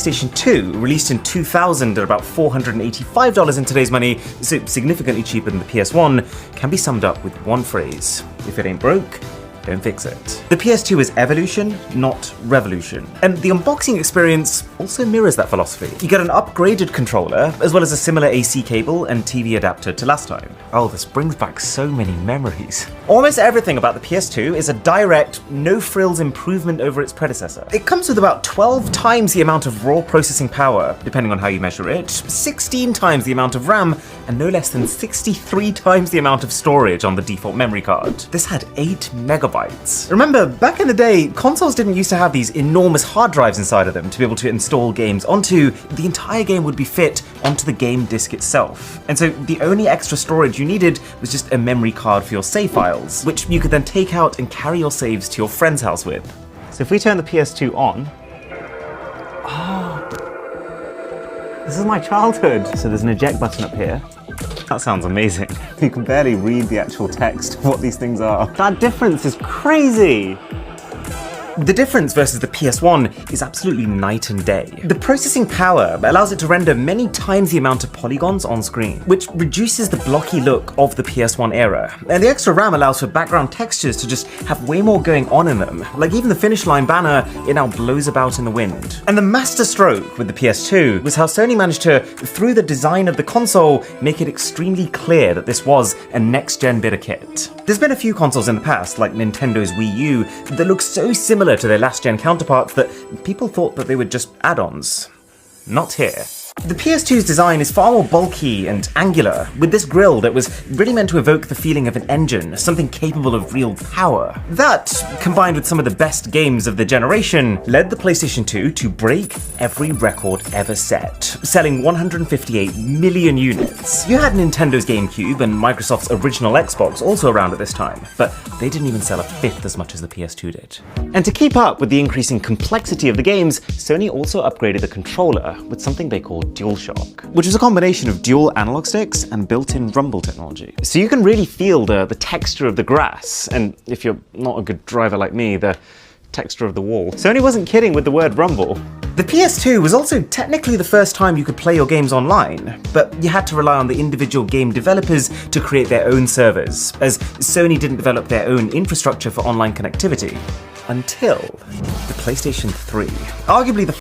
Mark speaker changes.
Speaker 1: PlayStation 2, released in 2000 at about $485 in today's money, so significantly cheaper than the PS1, can be summed up with one phrase: if it ain't broke, don't fix it. The PS2 is evolution, not revolution. And the unboxing experience also mirrors that philosophy. You get an upgraded controller, as well as a similar AC cable and TV adapter to last time. Oh, this brings back so many memories. Almost everything about the PS2 is a direct, no-frills improvement over its predecessor. It comes with about 12 times the amount of raw processing power, depending on how you measure it, 16 times the amount of RAM, and no less than 63 times the amount of storage on the default memory card. This had 8 megabytes. Remember, back in the day, consoles didn't used to have these enormous hard drives inside of them to be able to install games onto. The entire game would be fit onto the game disc itself. And so the only extra storage you needed was just a memory card for your save files, which you could then take out and carry your saves to your friend's house with. So if we turn the PS2 on, this is my childhood. So there's an eject button up here. That sounds amazing. You can barely read the actual text of what these things are. That difference is crazy. The difference versus the PS1 is absolutely night and day. The processing power allows it to render many times the amount of polygons on screen, which reduces the blocky look of the PS1 era. And the extra RAM allows for background textures to just have way more going on in them. Like even the finish line banner, it now blows about in the wind. And the master stroke with the PS2 was how Sony managed to, through the design of the console, make it extremely clear that this was a next-gen bit of kit. There's been a few consoles in the past, like Nintendo's Wii U, that look so similar to their last-gen counterparts that people thought that they were just add-ons. Not here. The PS2's design is far more bulky and angular, with this grille that was really meant to evoke the feeling of an engine, something capable of real power. That, combined with some of the best games of the generation, led the PlayStation 2 to break every record ever set, selling 158 million units. You had Nintendo's GameCube and Microsoft's original Xbox also around at this time, but they didn't even sell a fifth as much as the PS2 did. And to keep up with the increasing complexity of the games, Sony also upgraded the controller with something they called DualShock, which is a combination of dual analog sticks and built-in rumble technology. So you can really feel the texture of the grass, and if you're not a good driver like me, the texture of the wall. Sony wasn't kidding with the word rumble. The PS2 was also technically the first time you could play your games online, but you had to rely on the individual game developers to create their own servers, as Sony didn't develop their own infrastructure for online connectivity. Until the PlayStation 3. Arguably the